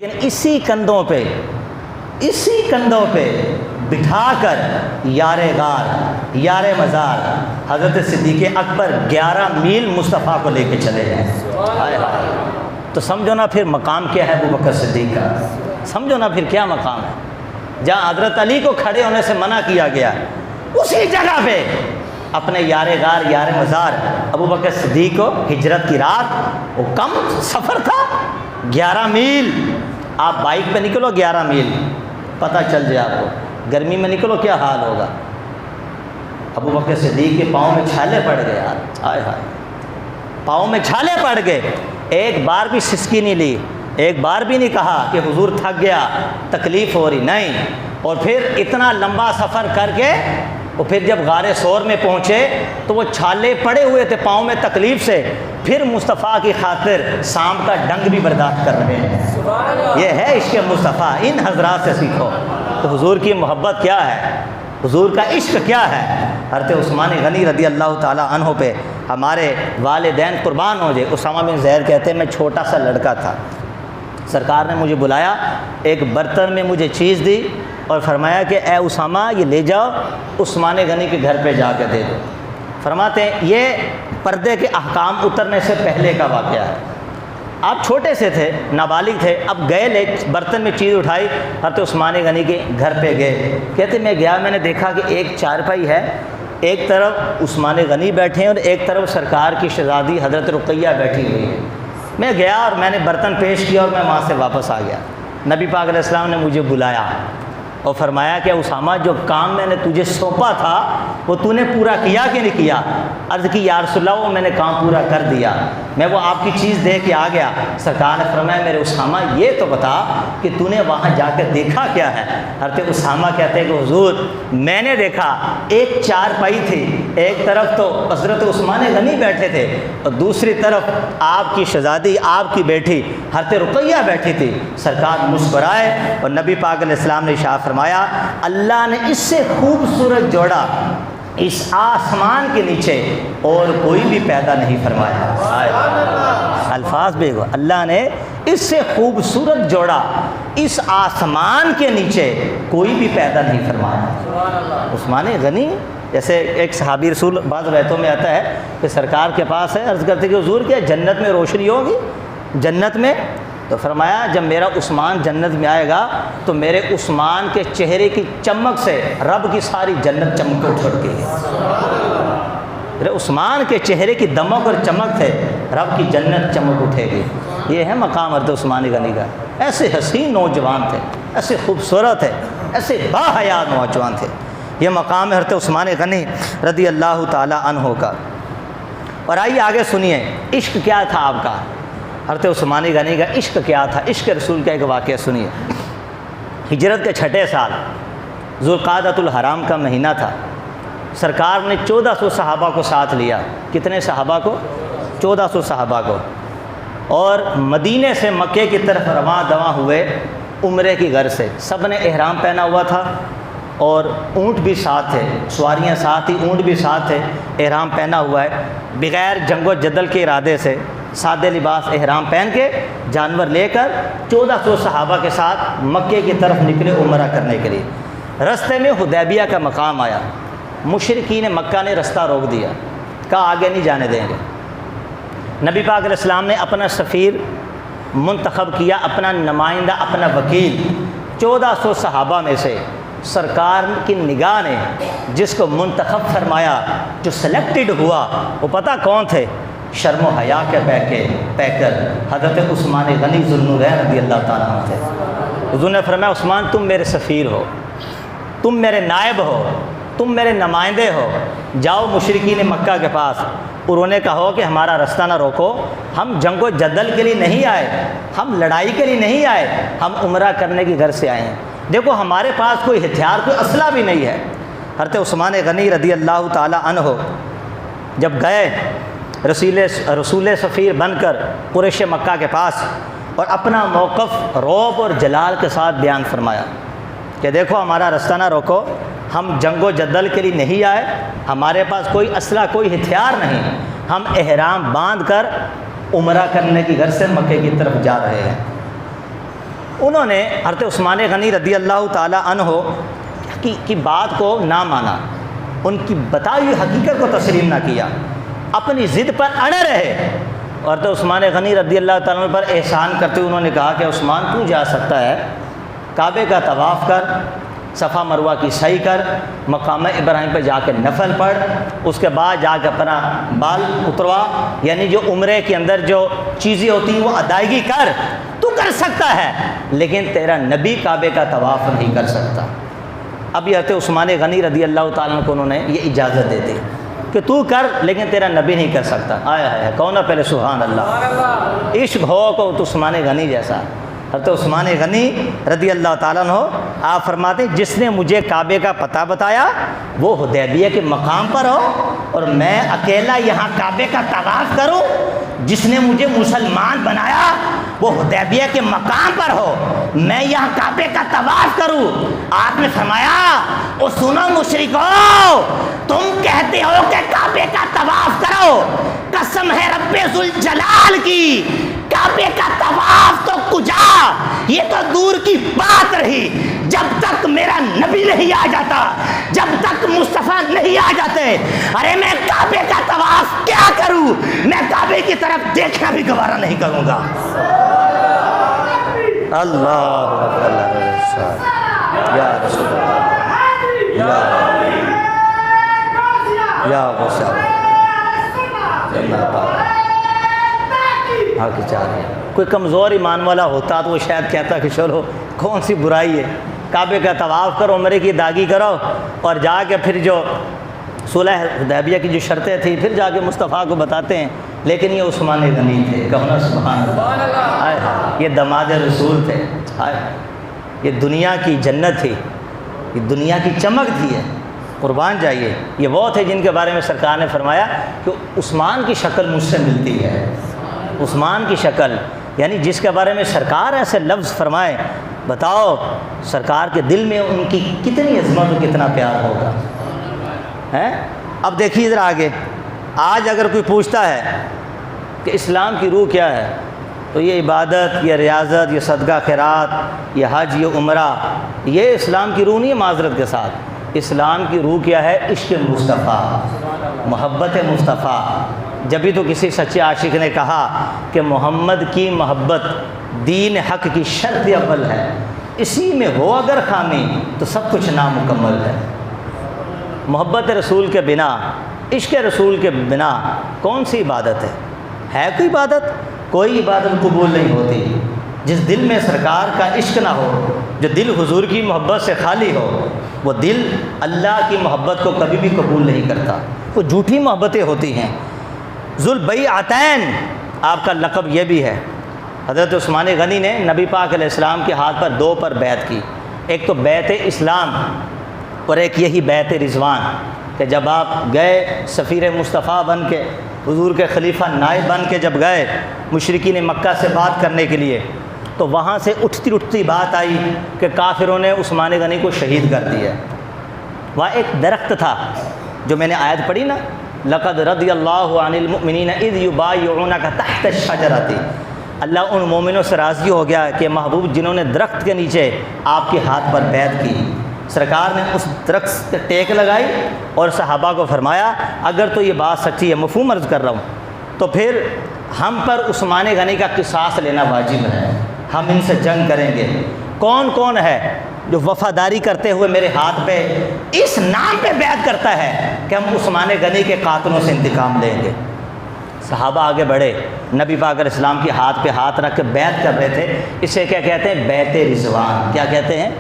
لیکن اسی کندھوں پہ بٹھا کر یار غار یار مزار حضرت صدیق اکبر 11 میل مصطفیٰ کو لے کے چلے جائیں۔ تو سمجھو نا پھر مقام کیا ہے ابو بکر صدیق کا، سمجھو نا پھر کیا مقام ہے۔ جہاں حضرت علی کو کھڑے ہونے سے منع کیا گیا، اسی جگہ پہ اپنے یار غار یار مزار ابو بکر صدیق کو ہجرت کی رات، وہ کم سفر تھا 11 میل۔ آپ بائک پہ نکلو 11 میل، پتہ چل جائے آپ کو، گرمی میں نکلو کیا حال ہوگا۔ ابو بکر صدیق کے پاؤں میں چھالے پڑ گئے یار، ہائے ہائے، پاؤں میں چھالے پڑ گئے۔ ایک بار بھی سسکی نہیں لی، ایک بار بھی نہیں کہا کہ حضور تھک گیا تکلیف ہو رہی، نہیں۔ اور پھر اتنا لمبا سفر کر کے وہ پھر جب غار ثور میں پہنچے تو وہ چھالے پڑے ہوئے تھے پاؤں میں تکلیف سے، پھر مصطفیٰ کی خاطر سام کا ڈنگ بھی برداشت کر رہے ہیں۔ یہ ہے عشق مصطفیٰ، ان حضرات سے سیکھو تو حضور کی محبت کیا ہے، حضور کا عشق کیا ہے۔ حضرت عثمان غنی رضی اللہ تعالیٰ عنہ پہ ہمارے والدین قربان ہو جائے۔ اسامہ بن زید کہتے ہیں میں چھوٹا سا لڑکا تھا، سرکار نے مجھے بلایا، ایک برتن میں مجھے چیز دی اور فرمایا کہ اے اسامہ یہ لے جاؤ عثمان غنی کے گھر پہ جا کے دے دو۔ فرماتے ہیں یہ پردے کے احکام اترنے سے پہلے کا واقعہ ہے، آپ چھوٹے سے تھے، نابالغ تھے، اب گئے برتن میں چیز اٹھائی، حضرت عثمان غنی کے گھر پہ گئے۔ کہتے میں گیا، میں نے دیکھا کہ ایک چارپائی ہے، ایک طرف عثمان غنی بیٹھے ہیں اور ایک طرف سرکار کی شہزادی حضرت رقیہ بیٹھی ہوئی ہے۔ میں گیا اور میں نے برتن پیش کیا اور میں وہاں سے واپس آ گیا۔ نبی پاک علیہ السلام نے مجھے بلایا اور فرمایا کہ اسامہ جو کام میں نے تجھے سونپا تھا وہ تو نے پورا کیا کہ نہیں کیا؟ عرض کی یا رسول اللہ وہ میں نے کام پورا کر دیا، میں وہ آپ کی چیز دے کے آ گیا۔ سرکار نے فرمایا میرے اسامہ یہ تو بتا کہ تو نے وہاں جا کے دیکھا کیا ہے؟ حضرت اسامہ کہتے ہیں کہ حضور میں نے دیکھا ایک چارپائی تھی، ایک طرف تو حضرت عثمان غنی بیٹھے تھے اور دوسری طرف آپ کی شہزادی آپ کی بیٹی حضرت رقیہ بیٹھی تھی۔ سرکار مسکرائے اور نبی پاک علیہ السلام نے ارشاد فرمایا اللہ نے اس سے خوبصورت جوڑا اس آسمان کے نیچے اور کوئی بھی پیدا نہیں فرمایا۔ الفاظ بے گو، اللہ نے اس سے خوبصورت جوڑا اس آسمان کے نیچے کوئی بھی پیدا نہیں فرمایا۔ عثمان غنی جیسے ایک صحابی رسول بعض روایتوں میں آتا ہے کہ سرکار کے پاس ہے، عرض کرتے کہ حضور کیا جنت میں روشنی ہوگی؟ جنت میں؟ تو فرمایا جب میرا عثمان جنت میں آئے گا تو میرے عثمان کے چہرے کی چمک سے رب کی ساری جنت چمک اٹھ گئی۔ میرے عثمان کے چہرے کی دمک اور چمک سے رب کی جنت چمک اٹھے گی۔ یہ ہے مقام حضرت عثمان غنی کا۔ ایسے حسین نوجوان تھے، ایسے خوبصورت ہے، ایسے باحیا نوجوان تھے۔ یہ مقام ہے حضرت عثمان غنی رضی اللہ تعالی عنہ کا۔ اور آئیے آگے سنیے عشق کیا تھا آپ کا، حضرت عثمان غنی کا عشق کیا تھا۔ عشق رسول کا ایک واقعہ سنیے۔ ہجرت کے 6 سال ذوالقعدۃ الحرام کا مہینہ تھا، سرکار نے 1400 صحابہ کو ساتھ لیا۔ کتنے صحابہ کو؟ 1400 صحابہ کو، اور مدینے سے مکے کی طرف رواں دواں ہوئے عمرے کی غرض سے۔ سب نے احرام پہنا ہوا تھا اور اونٹ بھی ساتھ تھے، سواریاں ساتھ ہی اونٹ بھی ساتھ تھے، احرام پہنا ہوا ہے، بغیر جنگ و جدل کے ارادے سے سادے لباس احرام پہن کے جانور لے کر 1400 صحابہ کے ساتھ مکے کی طرف نکلے عمرہ کرنے کے لیے۔ رستے میں حدیبیہ کا مقام آیا، مشرکین مکہ نے رستہ روک دیا، کہا آگے نہیں جانے دیں گے۔ نبی پاک علیہ السلام نے اپنا سفیر منتخب کیا، اپنا نمائندہ، اپنا وکیل۔ 1400 صحابہ میں سے سرکار کی نگاہ نے جس کو منتخب فرمایا، جو سلیکٹڈ ہوا، وہ پتہ کون تھے؟ شرم و حیا کے پیکر حضرت عثمان غنی ذوالنورین رضی اللہ تعالیٰ عنہ تھے۔ حضور نے فرمایا عثمان تم میرے سفیر ہو، تم میرے نائب ہو، تم میرے نمائندے ہو، جاؤ مشرکین مکہ کے پاس، انہوں نے کہو کہ ہمارا رستہ نہ روکو، ہم جنگ و جدل کے لیے نہیں آئے، ہم لڑائی کے لیے نہیں آئے، ہم عمرہ کرنے کی غرض سے آئے ہیں۔ دیکھو ہمارے پاس کوئی ہتھیار، کوئی اسلحہ بھی نہیں ہے۔ حضرت عثمان غنی رضی اللہ تعالیٰ عنہ جب گئے رسول سفیر بن کر قریش مکہ کے پاس اور اپنا موقف رعب اور جلال کے ساتھ بیان فرمایا کہ دیکھو ہمارا رستہ نہ روکو، ہم جنگ و جدل کے لیے نہیں آئے، ہمارے پاس کوئی اسلحہ کوئی ہتھیار نہیں، ہم احرام باندھ کر عمرہ کرنے کی غرض سے مکے کی طرف جا رہے ہیں۔ انہوں نے حضرت عثمان غنی رضی اللہ تعالی عنہ کی بات کو نہ مانا، ان کی بتائی ہوئی حقیقت کو تسلیم نہ کیا، اپنی ضد پر اڑے رہے، اور تو عثمان غنی رضی اللہ تعالیٰ عنہ پر احسان کرتے ہوئے انہوں نے کہا کہ عثمان تو جا سکتا ہے، کعبے کا طواف کر، صفا مروہ کی سعی کر، مقام ابراہیم پہ جا کے نفل پڑھ، اس کے بعد جا کے اپنا بال اتروا، یعنی جو عمرے کے اندر جو چیزیں ہوتی ہیں وہ ادائیگی کر، تو کر سکتا ہے، لیکن تیرا نبی کعبے کا طواف نہیں کر سکتا۔ اب یہ عثمان غنی رضی اللہ تعالیٰ عنہ کو انہوں نے یہ اجازت دے دی کہ تو کر، لیکن تیرا نبی نہیں کر سکتا۔ آیا ہے کون ہے پہلے سبحان اللہ، عشق ہو کو تو عثمان غنی جیسا۔ حضرت عثمان غنی رضی اللہ تعالیٰ عنہ آپ فرماتے ہیں جس نے مجھے کعبے کا پتہ بتایا وہ حدیبیہ کے مقام پر ہو، اور میں اکیلا یہاں کعبے کا طواف کروں، جس نے مجھے مسلمان بنایا وہ حدیبیہ کے مقام پر ہو، میں یہاں کعبے کا طواف کروں۔ آپ نے فرمایا او سنو مشرکو، تم کہتے ہو کہ کعبے کا طواف کرو، قسم ہے رب ذوالجلال کی، کعبے کا طواف تو کجا، یہ تو دور کی بات رہی، جب تک میرا نبی نہیں آ جاتا، جب تک مصطفیٰ نہیں آ جاتے، ارے میں کعبے کا طواف کیا کروں، میں کعبے کی طرف دیکھنا بھی گوارا نہیں کروں گا۔ اللہ یا رسول یا ہاں کہ چاہ رہے ہیں کوئی کمزور ایمان والا ہوتا تو وہ شاید کہتا کہ چلو کون سی برائی ہے، کعبے کا طواف کرو، عمرے کی ادائیگی کرو، اور جا کے پھر جو صلح حدیبیہ کی جو شرطیں تھیں پھر جا کے مصطفیٰ کو بتاتے ہیں، لیکن یہ عثمان غنی تھے، کہنا سبحان اللہ، یہ دماد رسول تھے، یہ دنیا کی جنت تھی، یہ دنیا کی چمک تھی، قربان جائیے۔ یہ وہ تھے جن کے بارے میں سرکار نے فرمایا کہ عثمان کی شکل مجھ سے ملتی ہے، عثمان کی شکل، یعنی جس کے بارے میں سرکار ایسے لفظ فرمائے، بتاؤ سرکار کے دل میں ان کی کتنی عظمت و کتنا پیار ہوگا۔ اب دیکھیے ادھر آگے، آج اگر کوئی پوچھتا ہے کہ اسلام کی روح کیا ہے، تو یہ عبادت، یہ ریاضت، یہ صدقہ خیرات، یہ حج، یہ عمرہ، یہ اسلام کی روح نہیں ہے۔ معذرت کے ساتھ اسلام کی روح کیا ہے؟ عشق مصطفیٰ، محبت مصطفیٰ۔ جبھی تو کسی سچے عاشق نے کہا کہ محمد کی محبت دین حق کی شرط اول ہے، اسی میں ہو اگر خامی تو سب کچھ نامکمل ہے۔ محبت رسول کے بنا، عشق رسول کے بنا کون سی عبادت ہے کوئی عبادت؟ کوئی عبادت قبول نہیں ہوتی۔ جس دل میں سرکار کا عشق نہ ہو، جو دل حضور کی محبت سے خالی ہو، وہ دل اللہ کی محبت کو کبھی بھی قبول نہیں کرتا، وہ جھوٹی محبتیں ہوتی ہیں۔ ذوالبیعتین آپ کا لقب یہ بھی ہے۔ حضرت عثمان غنی نے نبی پاک علیہ السلام کے ہاتھ پر دو پر بیعت کی، ایک تو بیعت اسلام اور ایک یہی بیعت رضوان، کہ جب آپ گئے سفیر مصطفیٰ بن کے، حضور کے خلیفہ نائب بن کے جب گئے مشرکین مکہ سے بات کرنے کے لیے، تو وہاں سے اٹھتی بات آئی کہ کافروں نے عثمان غنی کو شہید کر دیا۔ وہاں ایک درخت تھا، جو میں نے آیت پڑھی نا، لقد رضی اللہ عن المؤمنین اذ یبایعونک تحت الشجرۃ، اللہ ان مومنوں سے راضی ہو گیا کہ محبوب جنہوں نے درخت کے نیچے آپ کے ہاتھ پر بیعت کی۔ سرکار نے اس درخت پہ ٹیک لگائی اور صحابہ کو فرمایا اگر تو یہ بات سچی ہے، مفہوم عرض کر رہا ہوں، تو پھر ہم پر عثمان غنی کا قصاص لینا واجب ہے، ہم ان سے جنگ کریں گے۔ کون کون ہے جو وفاداری کرتے ہوئے میرے ہاتھ پہ اس نام پہ بیعت کرتا ہے کہ ہم عثمان غنی کے قاتلوں سے انتقام لیں گے؟ صحابہ آگے بڑھے، نبی پاک علیہ السلام کے ہاتھ پہ ہاتھ رکھ کے بیعت کر رہے تھے۔ اسے کیا کہتے ہیں؟ بیعت رضوان۔ کیا کہتے ہیں؟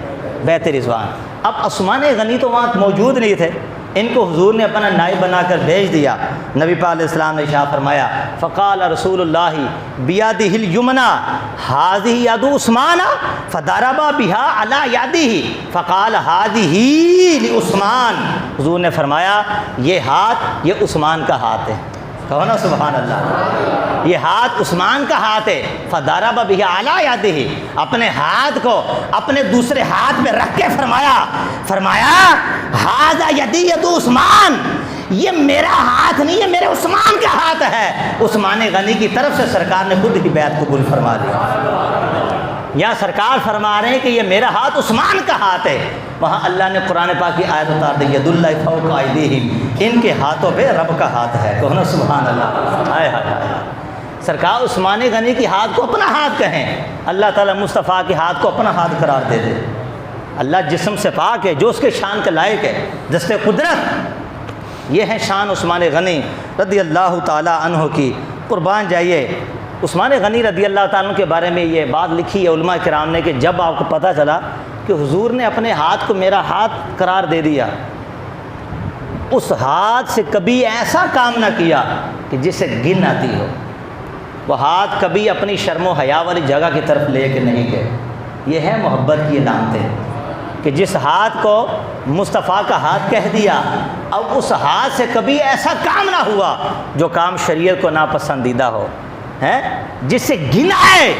بیعت رضوان۔ اب عثمان غنی تو وہاں موجود نہیں تھے، ان کو حضور نے اپنا نائب بنا کر بھیج دیا۔ نبی پاک علیہ السلام نے ارشاد فرمایا فقال رسول اللہ بیدہ الیمنی ہذہ ید عثمان فضرب بها علی یدہ فقال ہذہ لعثمان، حضور نے فرمایا یہ ہاتھ یہ عثمان کا ہاتھ ہے، کہو نا سبحان اللہ، یہ ہاتھ عثمان کا ہاتھ ہے۔ فضرب بها علی یدہ، اپنے ہاتھ کو اپنے دوسرے ہاتھ پہ رکھ کے فرمایا ھذا یدی ید عثمان، یہ میرا ہاتھ نہیں ہے، میرے عثمان کا ہاتھ ہے۔ عثمان غنی کی طرف سے سرکار نے خود ہی بیعت قبول فرما لی۔ یا سرکار فرما رہے ہیں کہ یہ میرا ہاتھ عثمان کا ہاتھ ہے، وہاں اللہ نے قرآن پاک کی آیت اتار دی ید اللہ فوق ایدیہم، ان کے ہاتھوں پہ رب کا ہاتھ ہے، کہو نا سبحان اللہ۔ ہائے ہائے ہائے، سرکار عثمان غنی کے ہاتھ کو اپنا ہاتھ کہیں، اللہ تعالیٰ مصطفیٰ کے ہاتھ کو اپنا ہاتھ قرار دے دے۔ اللہ جسم سے پاک ہے، جو اس کے شان کے لائق ہے، دست قدرت، یہ ہے شان عثمان غنی رضی اللہ تعالیٰ عنہ کی۔ قربان جائیے، عثمان غنی رضی اللہ تعالیٰ عنہ کے بارے میں یہ بات لکھی ہے علماء کرام نے کہ جب آپ کو پتہ چلا کہ حضور نے اپنے ہاتھ کو میرا ہاتھ قرار دے دیا، اس ہاتھ سے کبھی ایسا کام نہ کیا کہ جس سے گن آتی ہو، وہ ہاتھ کبھی اپنی شرم و حیا والی جگہ کی طرف لے کے نہیں گئے۔ یہ ہے محبت کی علامتیں کہ جس ہاتھ کو مصطفیٰ کا ہاتھ کہہ دیا، اب اس ہاتھ سے کبھی ایسا کام نہ ہوا جو کام شریعت کو ناپسندیدہ ہو، ہے جس سے گنا ہے،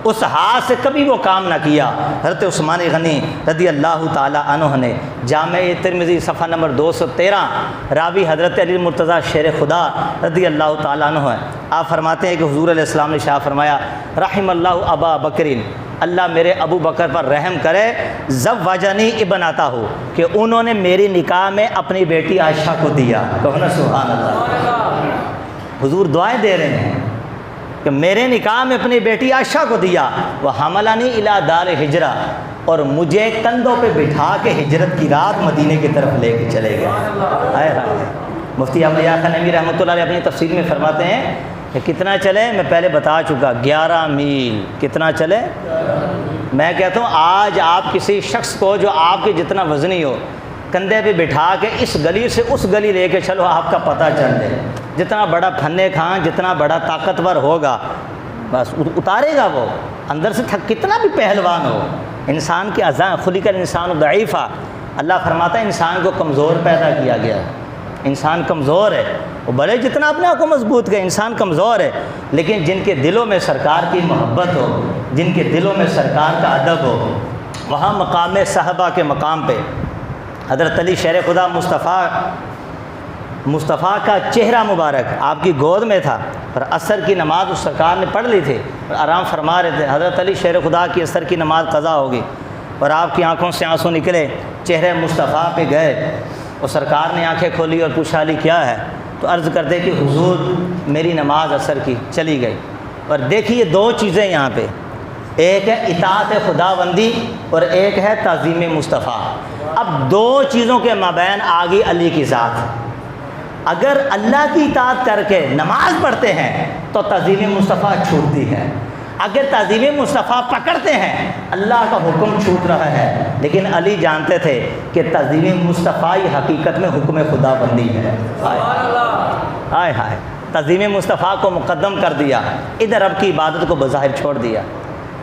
اس ہاتھ سے کبھی وہ کام نہ کیا۔ حضرت عثمان غنی رضی اللہ تعالیٰ عنہ نے جامع ترمذی صفحہ نمبر 213، راوی حضرت علی مرتضیٰ شیر خدا رضی اللہ تعالیٰ عنہ ہے، آپ فرماتے ہیں کہ حضور علیہ السلام نے شاہ فرمایا رحم اللہ ابا بکرین، اللہ میرے ابو بکر پر رحم کرے، زوجنی ابنتا ہو، کہ انہوں نے میری نکاح میں اپنی بیٹی عائشہ کو دیا، کہو نا سبحان اللہ۔ حضور دعائیں دے رہے ہیں کہ میرے نکاح میں اپنی بیٹی عائشہ کو دیا، وہ حملانی الی دار ہجرہ، اور مجھے کندھوں پہ بٹھا کے ہجرت کی رات مدینے کی طرف لے کے چلے گئے۔ ہائے ہائے، مفتی احمد یحییٰ خان نووی رحمۃ اللہ علیہ اپنی تفسیر میں فرماتے ہیں کہ کتنا چلے، میں پہلے بتا چکا 11 میل، کتنا چلے؟ میں کہتا ہوں آج آپ کسی شخص کو جو آپ کے جتنا وزنی ہو کندھے پہ بٹھا کے اس گلی سے اس گلی لے کے چلو، آپ کا پتہ چل جائے، جتنا بڑا پھنے خان، جتنا بڑا طاقتور ہوگا بس اتارے گا وہ اندر سے، کتنا بھی پہلوان ہو۔ انسان کے اذان خلق الانسان ضعیفا، اللہ فرماتا ہے انسان کو کمزور پیدا کیا گیا ہے، انسان کمزور ہے، وہ بھلے جتنا اپنے آپ کو مضبوط کرے، انسان کمزور ہے، لیکن جن کے دلوں میں سرکار کی محبت ہو، جن کے دلوں میں سرکار کا ادب ہو، وہاں مقام صحابہ کے مقام پہ حضرت علی شیر خدا مصطفیٰ کا چہرہ مبارک آپ کی گود میں تھا، اور عصر کی نماز اس سرکار نے پڑھ لی تھی اور آرام فرما رہے تھے۔ حضرت علی شیر خدا کی عصر کی نماز قضا ہوگی اور آپ کی آنکھوں سے آنسو نکلے، چہرے مصطفیٰ پہ گئے، اور سرکار نے آنکھیں کھولی اور پوچھا علی کیا ہے؟ تو عرض کرتے کہ حضور میری نماز عصر کی چلی گئی۔ اور دیکھیے دو چیزیں یہاں پہ، ایک ہے اطاعت خداوندی اور ایک ہے تعظیم مصطفیٰ۔ اب دو چیزوں کے مابین آگی علی کی ذات، اگر اللہ کی اطاعت کر کے نماز پڑھتے ہیں تو تعظیم مصطفیٰ چھوٹتی ہے، اگر تعظیم مصطفیٰ پکڑتے ہیں اللہ کا حکم چھوٹ رہا ہے۔ لیکن علی جانتے تھے کہ تعظیم مصطفیٰ حقیقت میں حکم خدا بندی ہے۔ ہائے ہائے، تعظیم مصطفیٰ کو مقدم کر دیا، ادھر رب کی عبادت کو بظاہر چھوڑ دیا،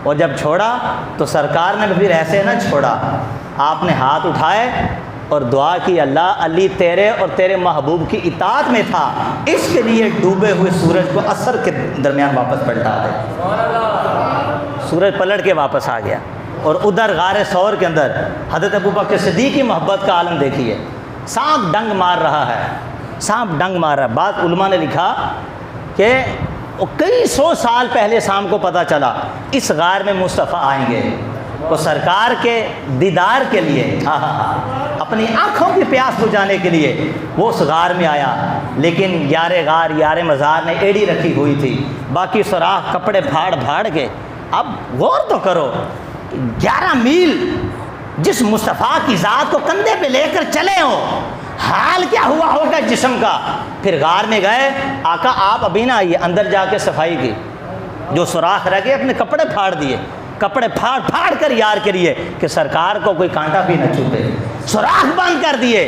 اور جب چھوڑا تو سرکار نے پھر ایسے نہ چھوڑا، آپ نے ہاتھ اٹھائے اور دعا کی اللہ علی تیرے اور تیرے محبوب کی اطاعت میں تھا، اس کے لیے ڈوبے ہوئے سورج کو عصر کے درمیان واپس پلٹا دے۔ سورج پلٹ کے واپس آ گیا، اور ادھر غار ثور کے اندر حضرت ابوبکر صدیق کی محبت کا عالم دیکھیے، سانپ ڈنگ مار رہا ہے، سانپ ڈنگ مار رہا ہے۔ بعض علماء نے لکھا کہ کئی سو سال پہلے سانپ کو پتہ چلا اس غار میں مصطفیٰ آئیں گے، تو سرکار کے دیدار کے لیے اپنی آنکھوں کی پیاس بجھانے کے لیے وہ اس غار میں آیا، لیکن یار غار یار مزار نے ایڑی رکھی ہوئی تھی، باقی سوراخ کپڑے پھاڑ پھاڑ کے۔ اب غور تو کرو، 11 میل جس مصطفیٰ کی ذات کو کندھے پہ لے کر چلے ہو، حال کیا ہوا ہوگا جسم کا۔ پھر غار میں گئے، آقا آپ ابھی نہ آئیے، اندر جا کے صفائی کی، جو سوراخ رہ گئے اپنے کپڑے پھاڑ دیے، کپڑے پھاڑ پھاڑ کر یار کے لیے کہ سرکار کو کوئی کانٹا بھی نہ چوبے، سوراخ بند کر دیے۔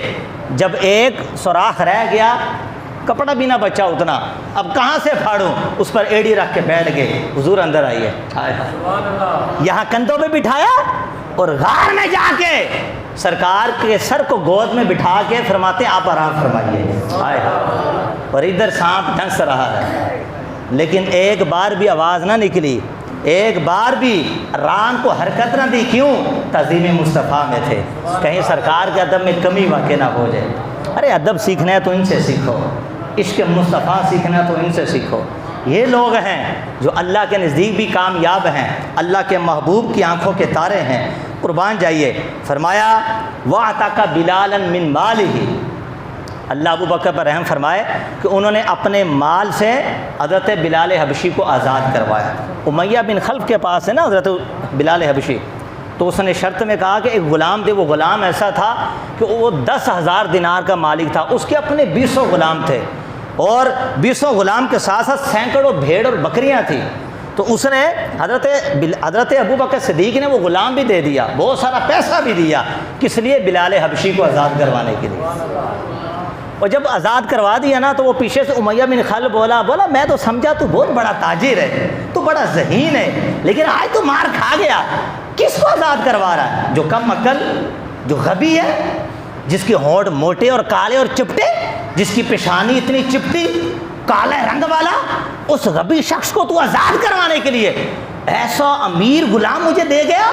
جب ایک سوراخ رہ گیا، کپڑا بھی نہ بچا اتنا، اب کہاں سے پھاڑوں، اس پر ایڑی رکھ کے بیٹھ گئے، حضور اندر آئیے، یہاں کندھوں پہ بٹھایا، اور غار میں جا کے سرکار کے سر کو گود میں بٹھا کے فرماتے آپ آرام فرمائیے، اور ادھر سانپ ڈنس رہا ہے، لیکن ایک بار بھی آواز نہ نکلی، ایک بار بھی ران کو حرکت نہ دی، کیوں؟ تعظیم مصطفیٰ میں تھے، کہیں سرکار کے ادب میں کمی واقع نہ ہو جائے۔ ارے ادب سیکھنا ہے تو ان سے سیکھو، عشق مصطفیٰ سیکھنا ہے تو ان سے سیکھو، یہ لوگ ہیں جو اللہ کے نزدیک بھی کامیاب ہیں، اللہ کے محبوب کی آنکھوں کے تارے ہیں۔ قربان جائیے، فرمایا وَأَعْتَقَ بِلَالًا مِّن مَالِهِ، اللہ ابو بکر پر رحم فرمائے کہ انہوں نے اپنے مال سے حضرت بلال حبشی کو آزاد کروایا۔ امیہ بن خلف کے پاس ہے نا حضرت بلال حبشی، تو اس نے شرط میں کہا کہ ایک غلام دے۔ وہ غلام ایسا تھا کہ وہ 10,000 دینار کا مالک تھا، اس کے اپنے 200 غلام تھے، اور 200 غلام کے ساتھ ساتھ سینکڑوں بھیڑ اور بکریاں تھیں۔ تو اس نے حضرت ابو بکر صدیق نے وہ غلام بھی دے دیا، بہت سارا پیسہ بھی دیا، کس لیے؟ بلال حبشی کو آزاد کروانے کے لیے۔ اور جب آزاد کروا دیا نا، تو وہ پیچھے سے امیہ بن خلف بولا میں تو سمجھا تو بہت بڑا تاجر ہے، تو بڑا ذہین ہے، لیکن آج تو مار کھا گیا۔ کس کو آزاد کروا رہا ہے؟ جو کم عقل، جو غبی ہے، جس کے ہونٹ موٹے اور کالے اور چپٹے، جس کی پیشانی اتنی چپٹی، کالے رنگ والا، اس غبی شخص کو تو آزاد کروانے کے لیے ایسا امیر غلام مجھے دے گیا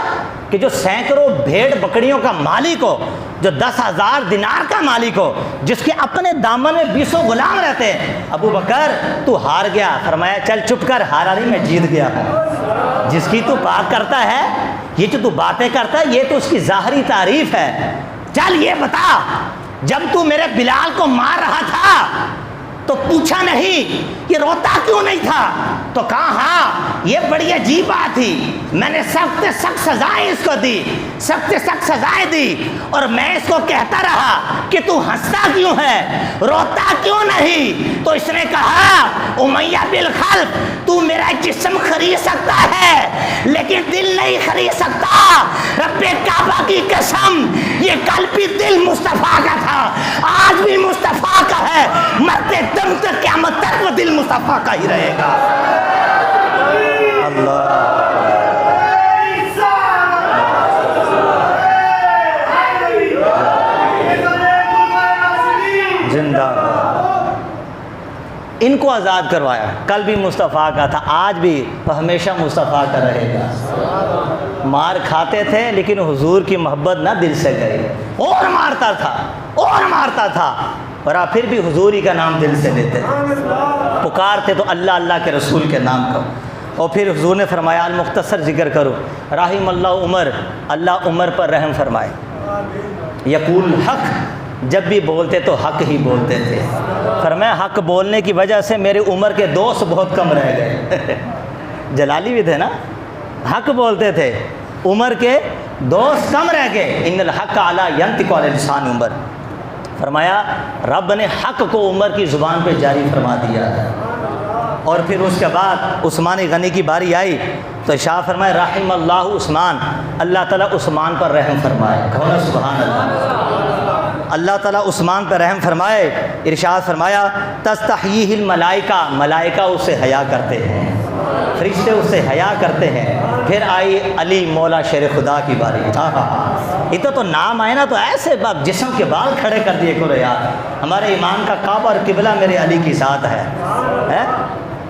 کہ جو سینکڑوں بھیڑ بکریوں کا مالک ہو، جو 10,000 دینار کا مالک ہو، جس کے اپنے دامن میں 200 غلام رہتے ہیں۔ ابو بکر تو ہار گیا۔ فرمایا چل چپ کر، ہارا نہیں، میں جیت گیا ہوں۔ جس کی تو بات کرتا ہے، یہ جو تو باتیں کرتا ہے، یہ تو اس کی ظاہری تعریف ہے۔ چل یہ بتا، جب تو میرے بلال کو مار رہا تھا تو پوچھا نہیں یہ روتا کیوں نہیں تھا؟ تو کہا ہاں یہ بڑی عجیب بات تھی، میں نے سخت سخت سزائیں اس کو دی، سخت سخت سزائیں دی، اور میں اس کو کہتا رہا کہ تو ہنستا کیوں ہے، روتا کیوں نہیں؟ تو اس نے کہا امیہ بن خلف، تو میرا جسم خرید سکتا ہے لیکن دل نہیں خرید سکتا۔ رب کعبہ کی قسم، یہ کل بھی دل مصطفیٰ کا تھا، آج بھی مصطفیٰ کا ہے، مرتے دم تک قیامت تک وہ دل مصطفیٰ کا ہی رہے گا۔ اللہ زندہ۔ ان کو آزاد کروایا، کل بھی مصطفیٰ کا تھا، آج بھی ہمیشہ مصطفیٰ کا رہے گا۔ مار کھاتے تھے لیکن حضور کی محبت نہ دل سے گئی، اور مارتا تھا اور مارتا تھا، اور آپ پھر بھی حضور ہی کا نام دل سے لیتے تھے، پکارتے تو اللہ اللہ کے رسول کے نام کو۔ اور پھر حضور نے فرمایا، المختصر ذکر کرو، رحم اللہ عمر، اللہ عمر پر رحم فرمائے، یقول حق، جب بھی بولتے تو حق ہی بولتے تھے۔ فرمایا حق بولنے کی وجہ سے میرے عمر کے دوست بہت کم رہ گئے۔ جلالی بھی تھے نا، حق بولتے تھے، عمر کے دوست کم رہ گئے۔ ان الحق علی ینطق علی لسان عمر، فرمایا رب نے حق کو عمر کی زبان پہ جاری فرما دیا۔ اور پھر اس کے بعد عثمان غنی کی باری آئی تو شاہ فرمائے رحم اللہ عثمان، اللہ تعالیٰ عثمان پر رحم فرمائے، کہو نا سبحان اللہ، اللہ تعالیٰ عثمان پر رحم فرمائے۔ ارشاد فرمایا تستحییہ الملائکہ، ملائکہ اس سے حیا کرتے ہیں، فرشتے اس سے حیا کرتے ہیں۔ پھر آئی علی مولا شیر خدا کی باری، اتنا تو نام آئے نا تو ایسے جسم کے بال کھڑے کر دیے کرو یار، ہمارے ایمان کا کعبہ اور قبلہ میرے علی کی ذات ہے۔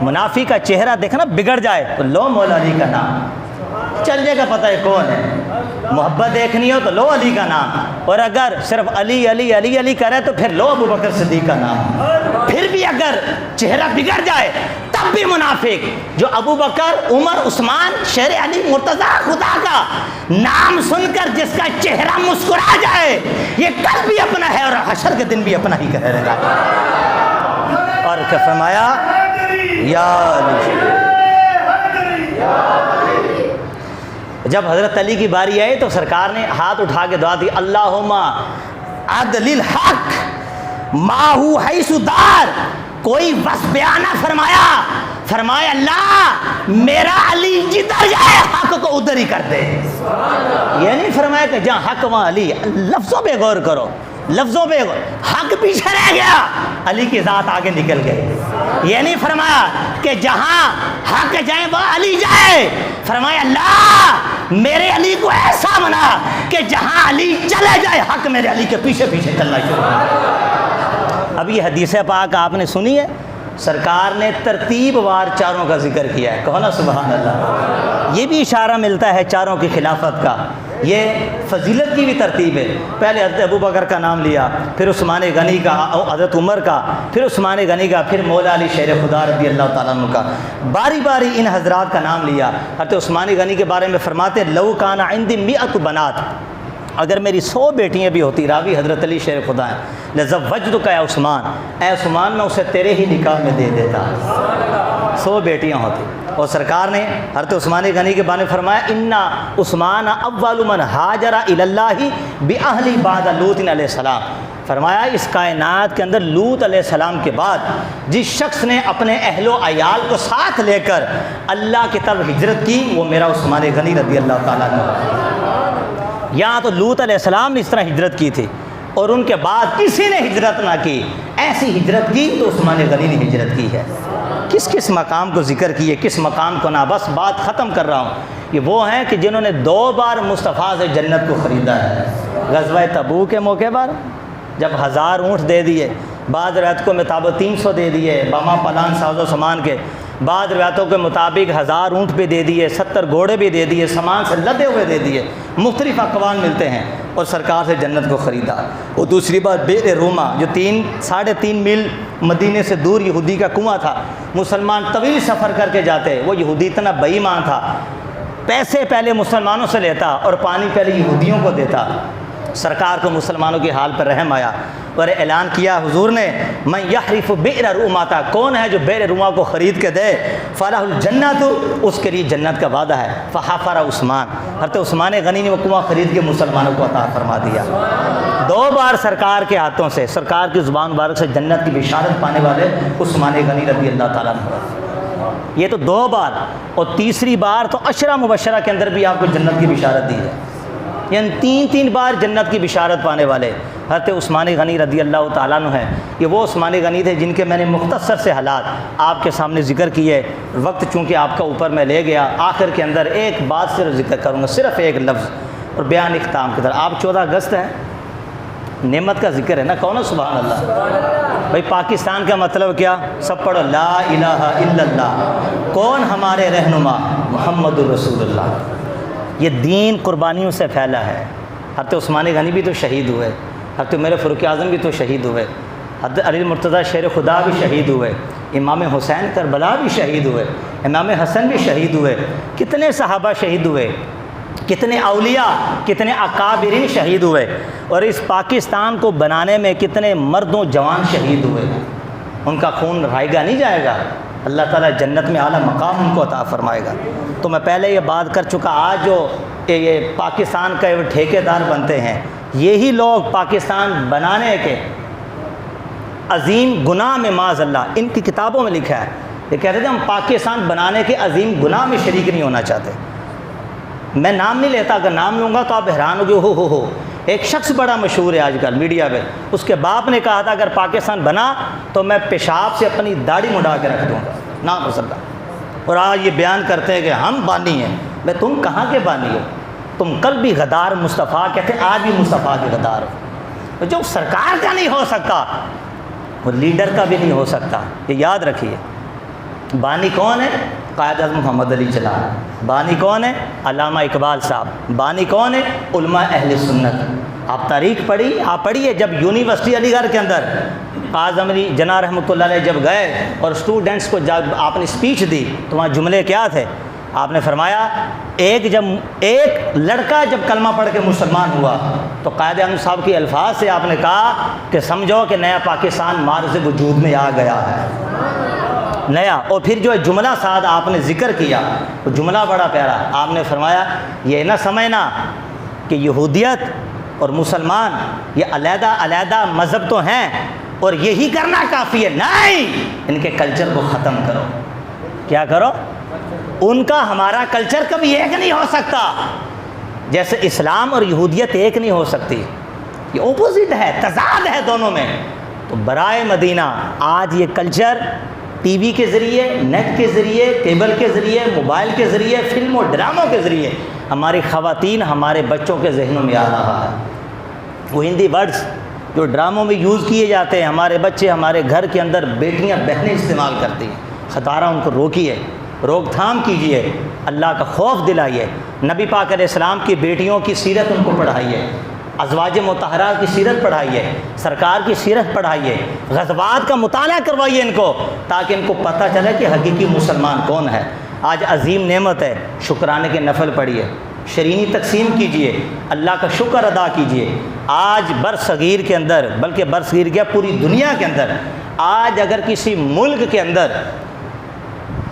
منافی کا چہرہ دیکھنا بگڑ جائے تو لو مولا علی کا نام، چل جائے گا پتہ ہے کون ہے۔ محبت دیکھنی ہو تو لو علی کا نام، اور اگر صرف علی علی علی علی کرے تو پھر لو ابو بکر صدیق کا نام۔ پھر بھی اگر چہرہ بگڑ جائے تب بھی منافق جو ابو بکر عمر عثمان شیر علی مرتضیٰ خدا کا نام سن کر جس کا چہرہ مسکرا جائے، یہ کل بھی اپنا ہے اور حشر کے دن بھی اپنا ہی کہے گا۔ اور کیا فرمایا یا علی۔ جب حضرت علی کی باری آئی تو سرکار نے ہاتھ اٹھا کے دعا دی، اللہم عدل الحق ماہو حیث دار، کوئی بس بیانہ فرمایا، فرمایا اللہ میرا علی جدھر جائے حق کو ادھر ہی کر دے۔ یہ نہیں فرمایا کہ جہاں حق وہاں علی، لفظوں پہ غور کرو، لفظوں پہ حق پیچھے رہ گیا، علی کی ذات آگے نکل گئی۔ یہ نہیں فرمایا کہ جہاں حق جائے وہ علی جائے، فرمایا اللہ میرے علی کو ایسا بنا کہ جہاں علی چلے جائے حق میرے علی کے پیچھے پیچھے چلنا شروع ہو۔ اب یہ حدیث پاک آپ نے سنی ہے، سرکار نے ترتیب وار چاروں کا ذکر کیا ہے، کہو نا سبحان اللہ۔ یہ بھی اشارہ ملتا ہے چاروں کی خلافت کا۔ یہ فضیلت کی بھی ترتیب ہے. پہلے حضرت ابوبکر کا نام لیا، پھر عثمان غنی کا، حضرت عمر کا، پھر عثمان غنی کا، پھر مولا علی شیر خدا رضی اللہ تعالیٰ عنہ کا. باری باری ان حضرات کا نام لیا. حضرت عثمان غنی کے بارے میں فرماتے لو کان عندی 100 بنات، اگر میری 100 بیٹیاں بھی ہوتی، راوی حضرت علی شیر خدا ہیں، لزوجتک یا عثمان، اے عثمان میں اسے تیرے ہی نکاح میں دے دیتا. 100 بیٹیاں ہوتی. اور سرکار نے حضرت عثمان غنی کے بارے میں فرمایا انا عثمان اول من ہاجر الی اللہ باہلی بعد لوط علیہ السلام. فرمایا اس کائنات کے اندر لوط علیہ السلام کے بعد جس شخص نے اپنے اہل و عیال کو ساتھ لے کر اللہ کی طرف ہجرت کی وہ میرا عثمان غنی رضی اللہ تعالیٰ عنہ. یہاں تو لوط علیہ السلام نے اس طرح ہجرت کی تھی اور ان کے بعد کسی نے ہجرت نہ کی. ایسی ہجرت کی تو عثمان غنی نے ہجرت کی ہے. کس کس مقام کو ذکر کیے، کس مقام کو نہ. بس بات ختم کر رہا ہوں. یہ وہ ہیں کہ جنہوں نے 2 بار مصطفیٰ سے جنت کو خریدا ہے. غزوہ تبوک کے موقع پر جب 1000 اونٹ دے دیے، بعض روایتوں کے مطابق 300 دے دیے باما پلان ساز و سامان کے، بعض روایتوں کے مطابق 1000 اونٹ بھی دے دیے، 70 گھوڑے بھی دے دیے، سامان سے لدے ہوئے دے دیے. مختلف اقوال ملتے ہیں اور سرکار سے جنت کو خریدا. اور دوسری بات بئر روما جو 3.5 میل مدینے سے دور یہودی کا کنواں تھا. مسلمان طویل سفر کر کے جاتے، وہ یہودی اتنا بے ایمان تھا، پیسے پہلے مسلمانوں سے لیتا اور پانی پہلے یہودیوں کو دیتا. سرکار کو مسلمانوں کے حال پر رحم آیا اور اعلان کیا حضور نے من یحرف بئر روماتا، کون ہے جو بئر روما کو خرید کے دے فلاح الجنت، اس کے لیے جنت کا وعدہ ہے. فحفر عثمان، حضرت عثمان غنی نے وہ کنواں خرید کے مسلمانوں کو عطا فرما دیا. 2 بار سرکار کے ہاتھوں سے، سرکار کی زبان مبارک سے جنت کی بشارت پانے والے عثمان غنی رضی اللہ تعالیٰ عنہ. یہ تو 2 بار، اور تیسری بار تو عشرہ مبشرہ کے اندر بھی آپ کو جنت کی بشارت دی ہے. یعنی 3 بار جنت کی بشارت پانے والے حضرت عثمان غنی رضی اللہ تعالیٰ عنہ ہیں. یہ وہ عثمان غنی تھے جن کے میں نے مختصر سے حالات آپ کے سامنے ذکر کیے. وقت چونکہ آپ کا اوپر میں لے گیا، آخر کے اندر ایک بات صرف ذکر کروں گا، صرف ایک لفظ، اور بیان اختتام کی طرح. آپ 14 اگست ہے، نعمت کا ذکر ہے نا، کون ہے سبحان اللہ. بھائی پاکستان کا مطلب کیا؟ سب پڑھو لا الہ الا اللہ. کون ہمارے رہنما؟ محمد رسول اللہ. یہ دین قربانیوں سے پھیلا ہے. حضرت عثمان غنی بھی تو شہید ہوئے، حضرت عمر فاروق اعظم بھی تو شہید ہوئے، حضرت علی مرتضیٰ شیر خدا بھی شہید ہوئے، امام حسین کربلا بھی شہید ہوئے، امام حسن بھی شہید ہوئے. کتنے صحابہ شہید ہوئے، کتنے اولیاء، کتنے اکابرین شہید ہوئے. اور اس پاکستان کو بنانے میں کتنے مرد و جوان شہید ہوئے. ان کا خون رائے گا نہیں جائے گا. اللہ تعالیٰ جنت میں اعلیٰ مقام ان کو عطا فرمائے گا. تو میں پہلے یہ بات کر چکا، آج جو یہ پاکستان کا ٹھیکیدار بنتے ہیں، یہی لوگ پاکستان بنانے کے عظیم گناہ میں معاذ اللہ، ان کی کتابوں میں لکھا ہے، یہ کہتے تھے ہم پاکستان بنانے کے عظیم گناہ میں شریک نہیں ہونا چاہتے. میں نام نہیں لیتا، اگر نام لوں گا تو آپ حیران ہو گے. ہو ایک شخص بڑا مشہور ہے آج کل میڈیا پہ، اس کے باپ نے کہا تھا اگر پاکستان بنا تو میں پیشاب سے اپنی داڑھی مڈا کے رکھ دوں گا، نام ہو سکتا. اور آج یہ بیان کرتے ہیں کہ ہم بانی ہیں. میں تم کہاں کے بانی ہو؟ تم کل بھی غدار مصطفیٰ کہتے، آج بھی مصطفیٰ کے غدار ہو. جو سرکار کا نہیں ہو سکتا وہ لیڈر کا بھی نہیں ہو سکتا. یہ یاد رکھیے. بانی کون ہے؟ قائد اعظم محمد علی جناح. بانی کون ہے؟ علامہ اقبال صاحب. بانی کون ہے؟ علماء اہل سنت. آپ تاریخ پڑھی، آپ پڑھیے. جب یونیورسٹی علی گڑھ کے اندر قائد اعظم علی جناح رحمۃ اللہ علیہ جب گئے اور اسٹوڈنٹس کو جب آپ نے اسپیچ دی تو وہاں جملے کیا تھے؟ آپ نے فرمایا ایک لڑکا جب کلمہ پڑھ کے مسلمان ہوا تو قائد اعظم صاحب کے الفاظ سے آپ نے کہا کہ سمجھو کہ نیا پاکستان مارز وجود میں آ گیا ہے، نیا. اور پھر جو جملہ ساتھ آپ نے ذکر کیا وہ جملہ بڑا پیارا. آپ نے فرمایا یہ نہ سمجھنا کہ یہودیت اور مسلمان یہ علیحدہ علیحدہ مذہب تو ہیں اور یہی کرنا کافی ہے. نہیں، ان کے کلچر کو ختم کرو. کیا کرو؟ ان کا ہمارا کلچر کبھی ایک نہیں ہو سکتا، جیسے اسلام اور یہودیت ایک نہیں ہو سکتی. یہ اپوزٹ ہے، تضاد ہے دونوں میں. تو برائے مدینہ آج یہ کلچر ٹی وی کے ذریعے، نیٹ کے ذریعے، کیبل کے ذریعے، موبائل کے ذریعے، فلم و ڈراموں کے ذریعے ہماری خواتین، ہمارے بچوں کے ذہنوں میں آ رہا ہے. وہ ہندی ورڈز جو ڈراموں میں یوز کیے جاتے ہیں، ہمارے بچے ہمارے گھر کے اندر بیٹیاں بہنیں استعمال کرتی ہیں. خطارہ ان کو روکیے، روک تھام کیجیے. اللہ کا خوف دلائیے، نبی پاک علیہ السلام کی بیٹیوں کی سیرت ان کو پڑھائیے، ازواج مطہرات کی سیرت پڑھائیے، سرکار کی سیرت پڑھائیے، غزوات کا مطالعہ کروائیے ان کو، تاکہ ان کو پتہ چلے کہ حقیقی مسلمان کون ہے۔ آج عظیم نعمت ہے، شکرانے کے نفل پڑھیے، شرینی تقسیم کیجئے، اللہ کا شکر ادا کیجئے۔ آج برصغیر کے اندر، بلکہ برصغیر کیا پوری دنیا کے اندر، آج اگر کسی ملک کے اندر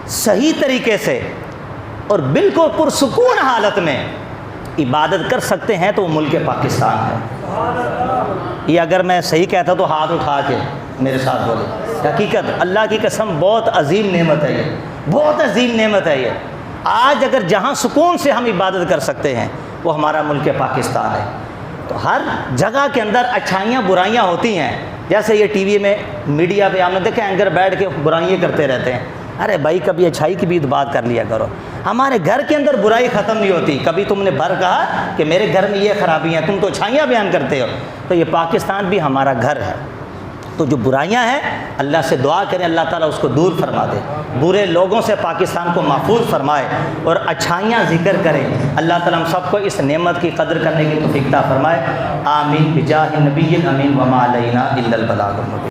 صحیح طریقے سے اور بالکل پرسکون حالت میں عبادت کر سکتے ہیں تو وہ ملک پاکستان ہے۔ یہ اگر میں صحیح کہتا تو ہاتھ اٹھا کے میرے ساتھ بولے، حقیقت اللہ کی قسم بہت عظیم نعمت ہے، یہ بہت عظیم نعمت ہے۔ یہ آج اگر جہاں سکون سے ہم عبادت کر سکتے ہیں وہ ہمارا ملک پاکستان ہے۔ تو ہر جگہ کے اندر اچھائیاں برائیاں ہوتی ہیں، جیسے یہ ٹی وی میں میڈیا پہ آپ نے دیکھا اینکر بیٹھ کے برائیاں کرتے رہتے ہیں۔ ارے بھائی کبھی اچھائی کی بھی بات کر لیا کرو، ہمارے گھر کے اندر برائی ختم نہیں ہوتی۔ کبھی تم نے بھر کہا کہ میرے گھر میں یہ خرابی ہیں، تم تو اچھائیاں بیان کرتے ہو۔ تو یہ پاکستان بھی ہمارا گھر ہے، تو جو برائیاں ہیں اللہ سے دعا کریں اللہ تعالیٰ اس کو دور فرما دے، برے لوگوں سے پاکستان کو محفوظ فرمائے اور اچھائیاں ذکر کریں۔ اللہ تعالیٰ ہم سب کو اس نعمت کی قدر کرنے کی توفیق عطا فرمائے۔ آمین بجاہ نبی الامین وما علینا الا البلاغ المبین۔